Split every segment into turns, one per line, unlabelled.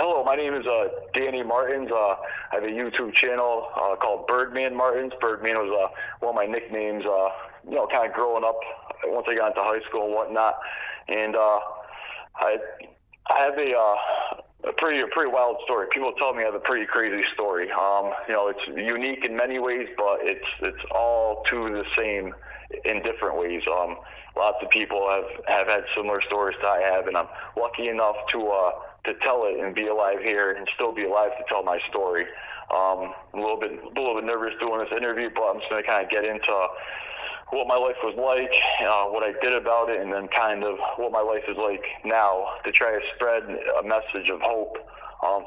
Hello, my name is Danny Martins. I have a YouTube channel called Birdman Martins. Birdman was one of my nicknames, kind of growing up once I got into high school and whatnot. And I have a pretty wild story. People tell me I have a pretty crazy story. It's unique in many ways, but it's all to the same in different ways. Lots of people have had similar stories that I have, and I'm lucky enough to tell it and be alive here and still be alive to tell my story. I'm a little bit nervous doing this interview, but I'm just going to kind of get into what my life was like, what I did about it, and then kind of what my life is like now to try to spread a message of hope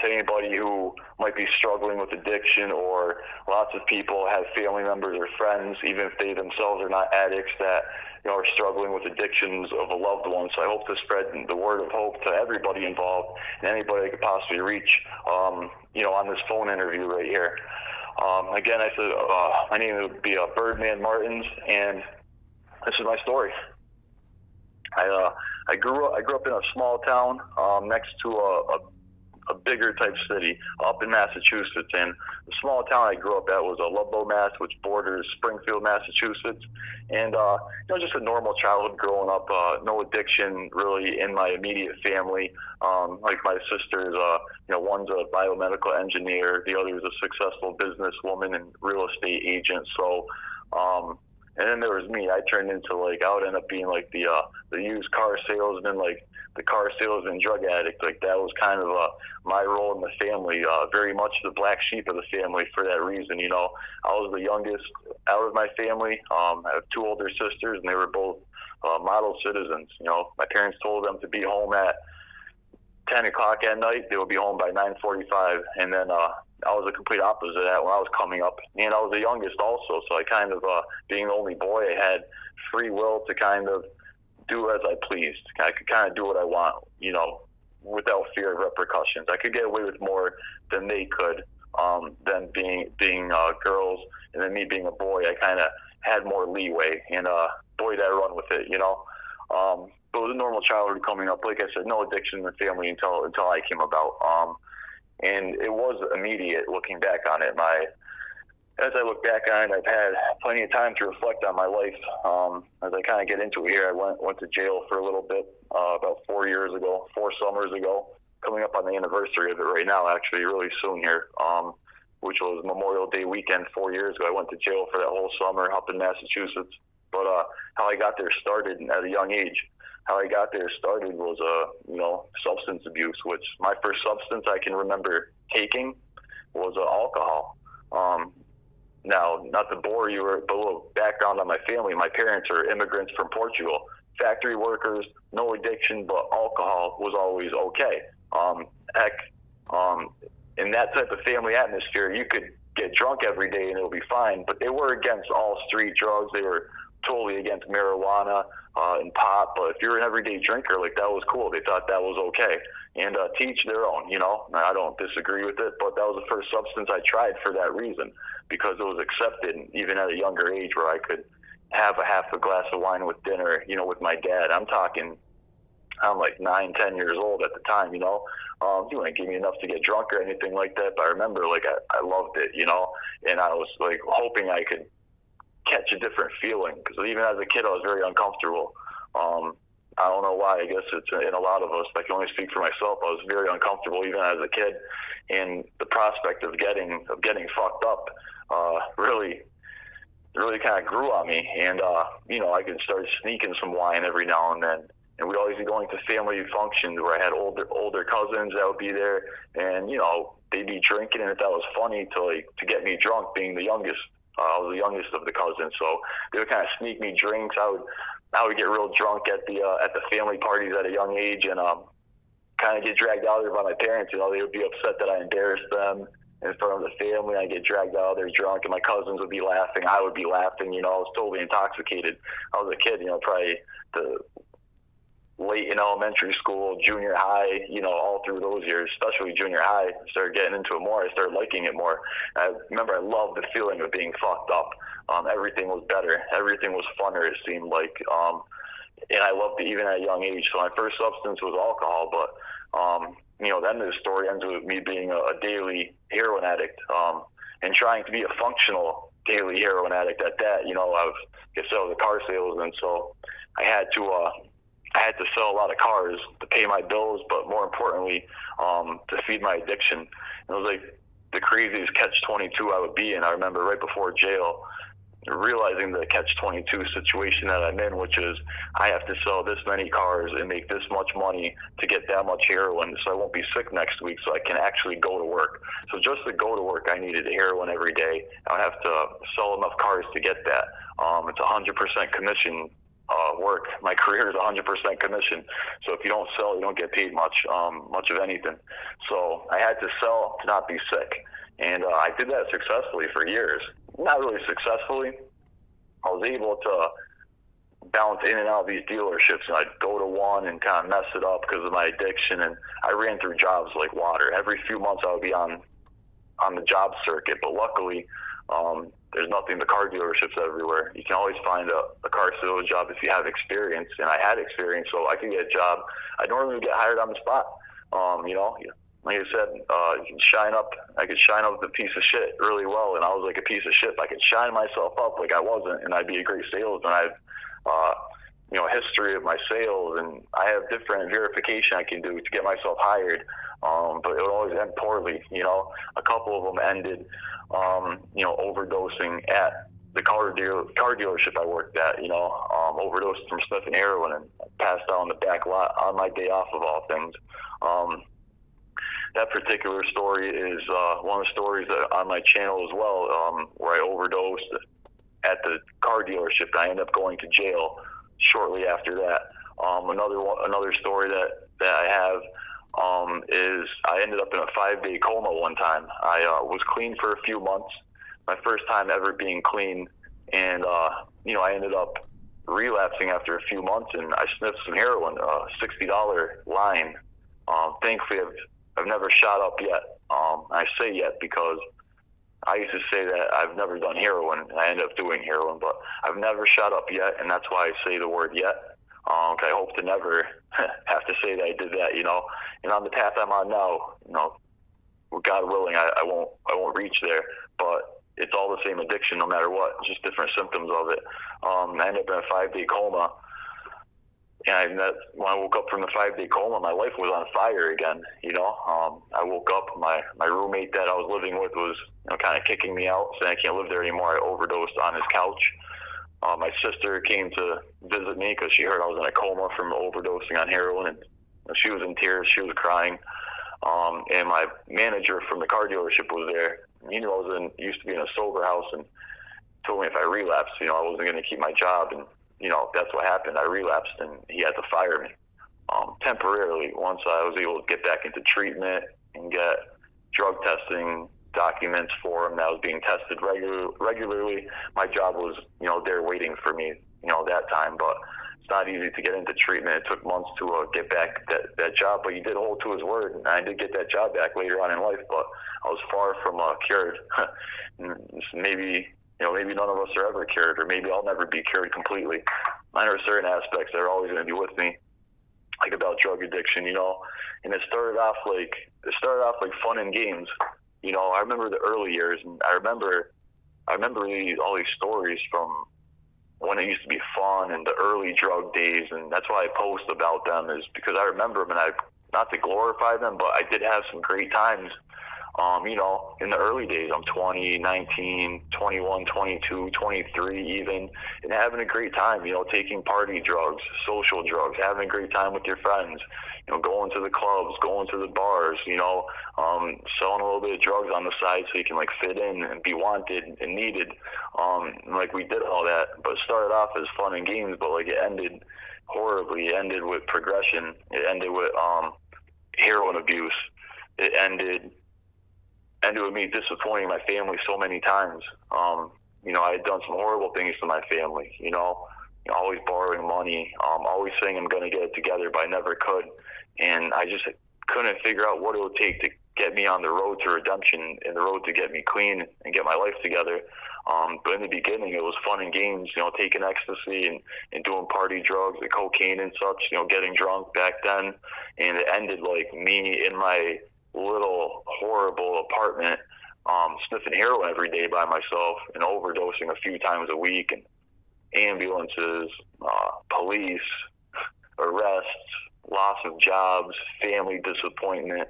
to anybody who might be struggling with addiction, or lots of people have family members or friends, even if they themselves are not addicts, that are struggling with addictions of a loved one. So I hope to spread the word of hope to everybody involved and anybody I could possibly reach, on this phone interview right here. Again, I said my name would be Birdman Martins, and this is my story. I grew up in a small town next to a bigger type city up in Massachusetts, and the small town I grew up at was Ludlow, Mass, which borders Springfield, Massachusetts. And just a normal childhood growing up. No addiction really in my immediate family. Like my sisters, one's a biomedical engineer, the other is a successful businesswoman and real estate agent. So, and then there was me. I turned into I would end up being like the used car salesman, like the car salesman, drug addict. Like that was kind of my role in the family. Very much the black sheep of the family for that reason. I was the youngest out of my family. I have two older sisters, and they were both model citizens. My parents told them to be home at 10 o'clock at night. They would be home by 9:45, and then I was the complete opposite of that when I was coming up. And I was the youngest also, so I kind of, being the only boy, I had free will to kind of do as I pleased. I could kind of do what I want, without fear of repercussions. I could get away with more than they could, than being girls, and then me being a boy, I kind of had more leeway, and boy, did I run with it, But it was a normal childhood coming up. Like I said, no addiction in the family until I came about. And it was immediate looking back on it. As I look back on it, I've had plenty of time to reflect on my life. As I kind of get into it here, I went to jail for a little bit, about 4 summers ago, coming up on the anniversary of it right now, actually, really soon here, which was Memorial Day weekend 4 years ago. I went to jail for that whole summer up in Massachusetts. But how I got there started at a young age. How I got there started was, substance abuse, which my first substance I can remember taking was alcohol. Now, not to bore you, but a little background on my family. My parents are immigrants from Portugal, factory workers, no addiction, but alcohol was always okay. In that type of family atmosphere, you could get drunk every day and it'll be fine, but they were against all street drugs. They were totally against marijuana and pot, but if you're an everyday drinker, that was cool. They thought that was okay. And to each their own, I don't disagree with it, but that was the first substance I tried for that reason, because it was accepted even at a younger age where I could have a half a glass of wine with dinner, with my dad. I'm like 9, 10 years old at the time, he wouldn't give me enough to get drunk or anything like that, but I remember I loved it, and I was hoping I could catch a different feeling, because even as a kid I was very uncomfortable. I don't know why. I guess it's in a lot of us. I can only speak for myself. I was very uncomfortable even as a kid, and the prospect of getting fucked up really kind of grew on me. And I could start sneaking some wine every now and then, and we'd always be going to family functions where I had older cousins that would be there, and they'd be drinking, and if that was funny to get me drunk, being the youngest. I was the youngest of the cousins, so they would kind of sneak me drinks. I would get real drunk at the family parties at a young age, and kind of get dragged out there by my parents. They would be upset that I embarrassed them in front of the family. I'd get dragged out there drunk, and my cousins would be laughing. I would be laughing. I was totally intoxicated. I was a kid, probably the late in elementary school, junior high, all through those years, especially junior high. I started getting into it more. I started liking it more. I remember I loved the feeling of being fucked up. Everything was better. Everything was funner, it seemed like. And I loved it even at a young age. So my first substance was alcohol, but the end of the story ends with me being a daily heroin addict, and trying to be a functional daily heroin addict at that. I was a car salesman, so I had to sell a lot of cars to pay my bills, but more importantly, to feed my addiction. It was like the craziest catch-22 I would be in. I remember right before jail, realizing the catch-22 situation that I'm in, which is I have to sell this many cars and make this much money to get that much heroin so I won't be sick next week, so I can actually go to work. So just to go to work, I needed heroin every day. I would have to sell enough cars to get that. It's 100% commission work. My career is 100% commission. So if you don't sell, you don't get paid much of anything. So I had to sell to not be sick. And I did that successfully for years. Not really successfully. I was able to bounce in and out of these dealerships, and I'd go to one and kind of mess it up because of my addiction. And I ran through jobs like water. Every few months I would be on the job circuit. But luckily, there's nothing but car dealerships everywhere. You can always find a car sales job if you have experience. And I had experience, so I could get a job. I normally would get hired on the spot. Like I said, you can shine up. I could shine up the piece of shit really well, and I was like a piece of shit. I could shine myself up like I wasn't, and I'd be a great salesman. I have, a history of my sales, and I have different verification I can do to get myself hired. But it would always end poorly. A couple of them ended, overdosing at the car dealership I worked at. Overdosed from sniffing heroin and passed out on the back lot on my day off of all things. That particular story is one of the stories that on my channel as well, where I overdosed at the car dealership. I ended up going to jail shortly after that. Another story that I have is I ended up in a 5-day coma one time. I was clean for a few months, my first time ever being clean, and I ended up relapsing after a few months, and I sniffed some heroin, a $60 line. Thankfully, I've never shot up yet. I say yet because I used to say that I've never done heroin, and I ended up doing heroin, but I've never shot up yet, and that's why I say the word yet. I hope to never have to say that I did that, And on the path I'm on now, God willing, I won't reach there, but it's all the same addiction no matter what, just different symptoms of it. I ended up in a 5-day coma. And when I woke up from the 5-day coma, my life was on fire again. I woke up, my roommate that I was living with was kind of kicking me out, saying I can't live there anymore. I overdosed on his couch. My sister came to visit me because she heard I was in a coma from overdosing on heroin, and she was in tears. She was crying. And my manager from the car dealership was there. He knew I used to be in a sober house, and told me if I relapsed, I wasn't going to keep my job. And that's what happened. I relapsed, and he had to fire me temporarily. Once I was able to get back into treatment and get drug testing documents for him that was being tested regularly, my job was, there waiting for me, that time. But it's not easy to get into treatment. It took months to get back that job, but he did hold to his word, and I did get that job back later on in life, but I was far from cured. Maybe none of us are ever cured, or maybe I'll never be cured completely. Mine are certain aspects that are always going to be with me, like about drug addiction, And it started off like fun and games. I remember the early years, and I remember all these stories from when it used to be fun and the early drug days, and that's why I post about them, is because I remember them, and not to glorify them, but I did have some great times. In the early days, I'm 20, 19, 21, 22, 23 even, and having a great time, taking party drugs, social drugs, having a great time with your friends, going to the clubs, going to the bars, selling a little bit of drugs on the side so you can fit in and be wanted and needed. We did all that, but it started off as fun and games, but it ended horribly. It ended with progression. It ended with heroin abuse. It ended with me disappointing my family so many times. I had done some horrible things to my family, always borrowing money, always saying I'm going to get it together, but I never could. And I just couldn't figure out what it would take to get me on the road to redemption and the road to get me clean and get my life together. But in the beginning, it was fun and games, taking ecstasy and doing party drugs and cocaine and such, getting drunk back then. And it ended like me in my little horrible apartment, sniffing heroin every day by myself and overdosing a few times a week, and ambulances, police, arrests, loss of jobs, family disappointment.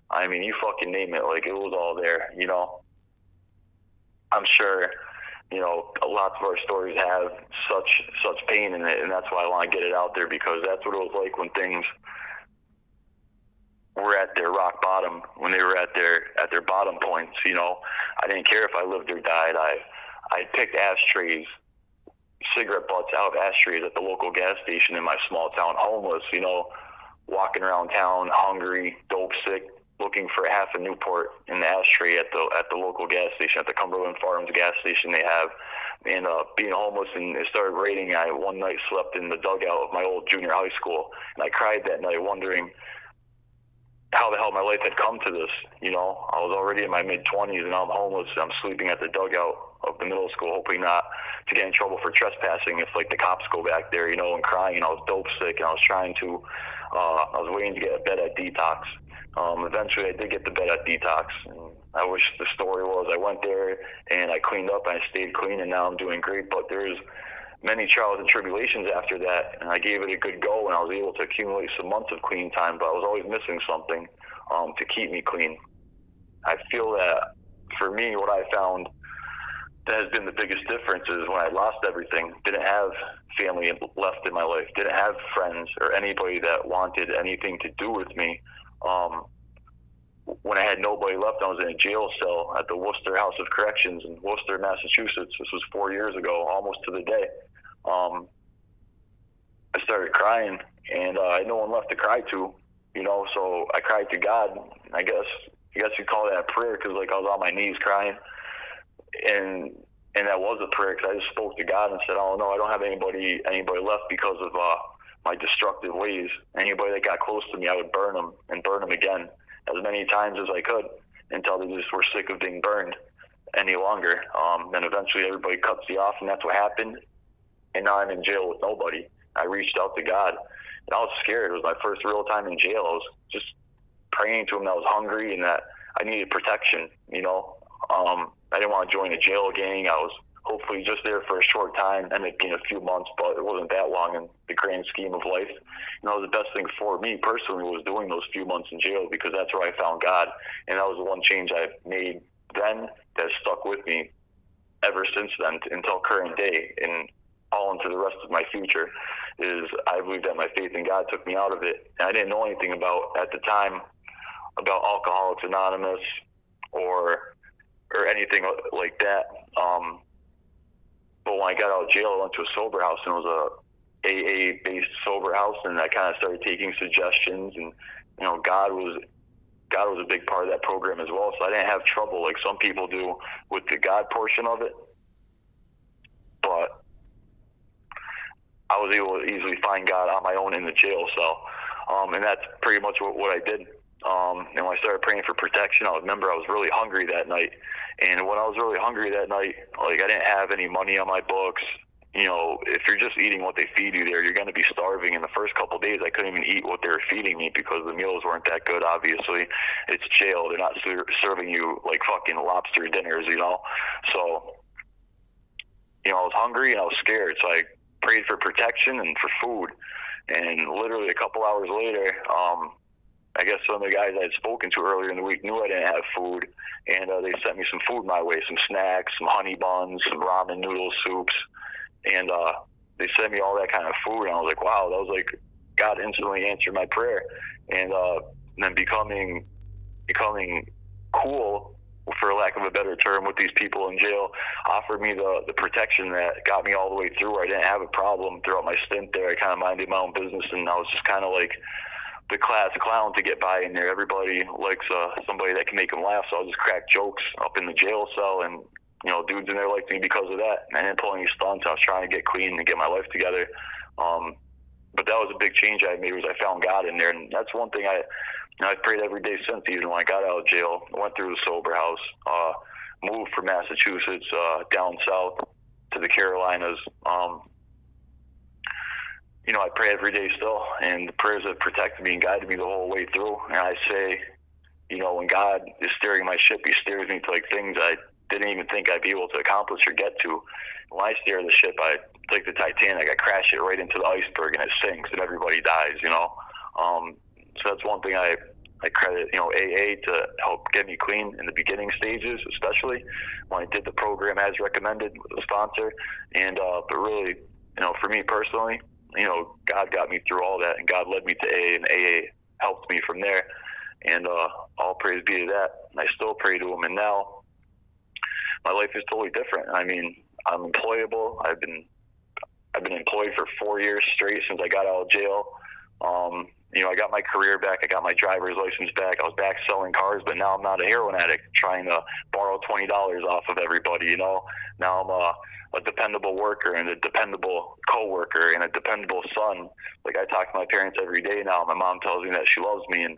I mean, you fucking name it. Like, it was all there, I'm sure, lots of our stories have such pain in it, and that's why I want to get it out there, because that's what it was like when things were at their rock bottom, when they were at their bottom points. I didn't care if I lived or died. I picked ashtrays, cigarette butts out of ashtrays at the local gas station in my small town, homeless, walking around town, hungry, dope sick, looking for half a Newport in the ashtray at the local gas station, at the Cumberland Farms gas station they have. And being homeless, and it started raining. I one night slept in the dugout of my old junior high school, and I cried that night, wondering how the hell my life had come to this. I was already in my mid-20s, and I'm homeless, and I'm sleeping at the dugout of the middle school, hoping not to get in trouble for trespassing if the cops go back there, and crying. And I was dope sick, and I was trying to I was waiting to get a bed at detox. Eventually I did get the bed at detox, and I wish the story was I went there and I cleaned up and I stayed clean, and now I'm doing great. But there's many trials and tribulations after that, and I gave it a good go, and I was able to accumulate some months of clean time, but I was always missing something to keep me clean. I feel that for me, what I found that has been the biggest difference is when I lost everything, didn't have family left in my life, didn't have friends or anybody that wanted anything to do with me. When I had nobody left, I was in a jail cell at the Worcester House of Corrections in Worcester, Massachusetts. This was 4 years ago, almost to the day. I started crying, and I had no one left to cry to, so I cried to God. I guess you'd call that a prayer, because I was on my knees crying, and that was a prayer, because I just spoke to God and said, "Oh no, I don't have anybody left because of my destructive ways. Anybody that got close to me, I would burn them and burn them again, as many times as I could, until they just were sick of being burned any longer." Then eventually everybody cuts you off, and that's what happened. And now I'm in jail with nobody. I reached out to God, and I was scared. It was my first real time in jail. I was just praying to him that I was hungry and that I needed protection. I didn't want to join a jail gang. I was hopefully just there for a short time, ended up being a few months, but it wasn't that long in the grand scheme of life. The best thing for me personally was doing those few months in jail, because that's where I found God. And that was the one change I made then that stuck with me ever since then until current day, and all into the rest of my future, is I believe that my faith in God took me out of it. And I didn't know anything at the time about Alcoholics Anonymous or anything like that. But when I got out of jail, I went to a sober house, and it was a AA-based sober house, and I kind of started taking suggestions, and God was a big part of that program as well. So I didn't have trouble like some people do with the God portion of it, but I was able to easily find God on my own in the jail cell, and that's pretty much what I did. And when I started praying for protection, I remember I was really hungry that night. And when I was really hungry that night, I didn't have any money on my books. If you're just eating what they feed you there, you're going to be starving. In the first couple of days, I couldn't even eat what they were feeding me because the meals weren't that good, obviously. It's jail. They're not serving you fucking lobster dinners, So, I was hungry and I was scared. So I prayed for protection and for food. And literally a couple hours later, I guess some of the guys I had spoken to earlier in the week knew I didn't have food, and they sent me some food my way, some snacks, some honey buns, some ramen noodle soups, and they sent me all that kind of food, and I was like, wow, that was God instantly answered my prayer. And then becoming cool, for lack of a better term, with these people in jail offered me the protection that got me all the way through. I didn't have a problem throughout my stint there. I kind of minded my own business, and I was just kind of the class clown to get by in there. Everybody likes somebody that can make them laugh, so I'll just crack jokes up in the jail cell, and dudes in there liked me because of that. And I didn't pull any stunts. I was trying to get clean and get my life together. but that was a big change I made, was I found God in there. And that's one thing I've prayed every day since, even when I got out of jail. I went through the sober house, moved from Massachusetts down south to the Carolinas. I pray every day still, and the prayers have protected me and guided me the whole way through. And I say, when God is steering my ship, he steers me to like things I didn't even think I'd be able to accomplish or get to. When I steer the ship, like the Titanic, I crash it right into the iceberg and it sinks and everybody dies, So that's one thing I credit, AA to help get me clean in the beginning stages, especially when I did the program as recommended with a sponsor. And, but really, for me personally, God got me through all that, and God led me to AA, and AA helped me from there. And all praise be to that. And I still pray to him. And now my life is totally different. I mean, I'm employable. I've been employed for 4 years straight since I got out of jail. I got my career back. I got my driver's license back. I was back selling cars, but now I'm not a heroin addict trying to borrow $20 off of everybody. Now I'm a dependable worker and a dependable coworker and a dependable son. Like, I talk to my parents every day now. My mom tells me that she loves me, and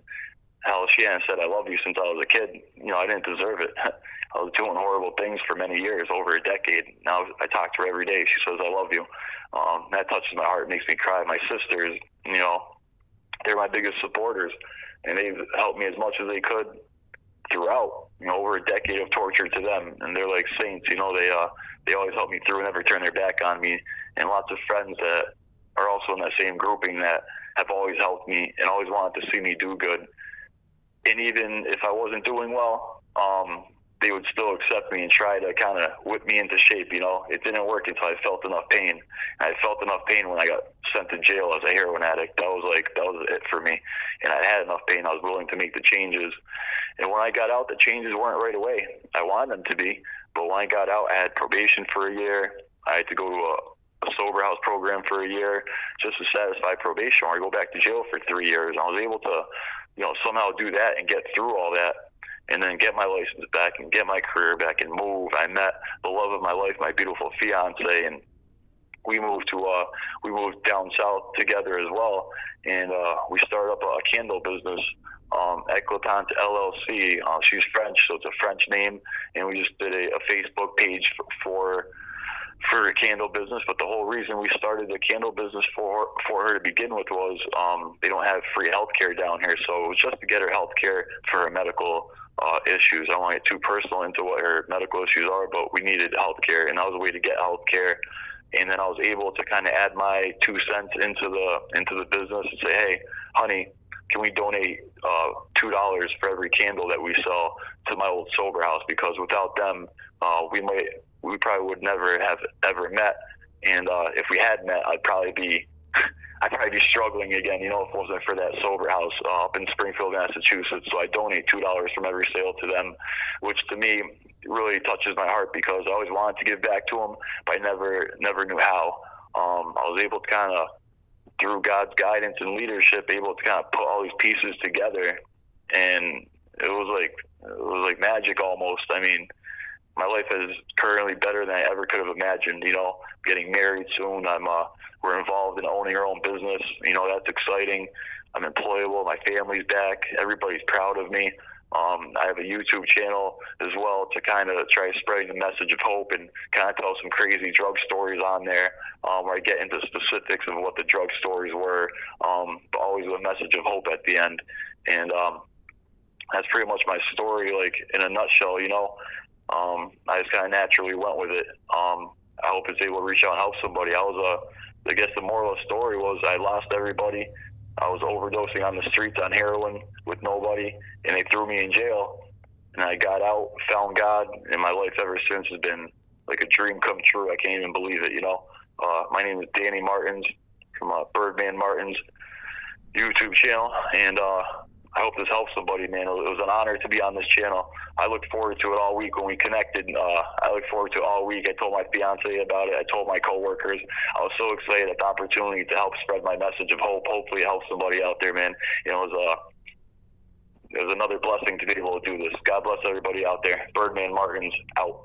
hell, she hadn't said I love you since I was a kid. I didn't deserve it. I was doing horrible things for many years, over a decade. Now I talk to her every day. She says, I love you. That touches my heart, makes me cry. My sisters, they're my biggest supporters, and they've helped me as much as they could throughout, over a decade of torture to them. And they're like saints, they always help me through and never turn their back on me. And lots of friends that are also in that same grouping that have always helped me and always wanted to see me do good. And even if I wasn't doing well, they would still accept me and try to kind of whip me into shape. It didn't work until I felt enough pain. I felt enough pain when I got sent to jail as a heroin addict. That was it for me. And I had enough pain. I was willing to make the changes. And when I got out, the changes weren't right away. I wanted them to be. But when I got out, I had probation for a year. I had to go to a sober house program for a year just to satisfy probation, or I go back to jail for 3 years. I was able to, somehow do that and get through all that, and then get my license back and get my career back and move. I met the love of my life, my beautiful fiance, and we moved down south together as well. And we started up a candle business, Eclatante LLC. She's French, so it's a French name, and we just did a Facebook page for a candle business. But the whole reason we started the candle business for her to begin with was they don't have free health care down here, so it was just to get her health care for her medical issues. I don't want to get too personal into what her medical issues are, but we needed health care, and that was a way to get health care. And then I was able to kind of add my 2 cents into the business and say, hey, honey, can we donate $2 for every candle that we sell to my old sober house? Because without them, we probably would never have ever met. And if we had met, I'd probably be struggling again, if it wasn't for that sober house up in Springfield, Massachusetts. So I donate $2 from every sale to them, which to me really touches my heart, because I always wanted to give back to them, but I never knew how. I was able to kind of, through God's guidance and leadership, able to kind of put all these pieces together, and it was like magic almost. I mean, my life is currently better than I ever could have imagined. Getting married soon. We're involved in owning our own business. That's exciting. I'm employable. My family's back. Everybody's proud of me. I have a YouTube channel as well to kind of try spreading the message of hope and kind of tell some crazy drug stories on there, where I get into specifics of what the drug stories were, but always with a message of hope at the end. And that's pretty much my story, like in a nutshell. I just kind of naturally went with it. I hope it's able to reach out and help somebody. I guess the moral of the story was I lost everybody. I was overdosing on the streets on heroin with nobody, and they threw me in jail. And I got out, found God, and my life ever since has been like a dream come true. I can't even believe it, My name is Danny Martins from Birdman Martins YouTube channel, and I hope this helps somebody, man. It was an honor to be on this channel. I looked forward to it all week when we connected. I looked forward to it all week. I told my fiance about it. I told my coworkers. I was so excited at the opportunity to help spread my message of hope. Hopefully it helps somebody out there, man. It was another blessing to be able to do this. God bless everybody out there. Birdman Martins out.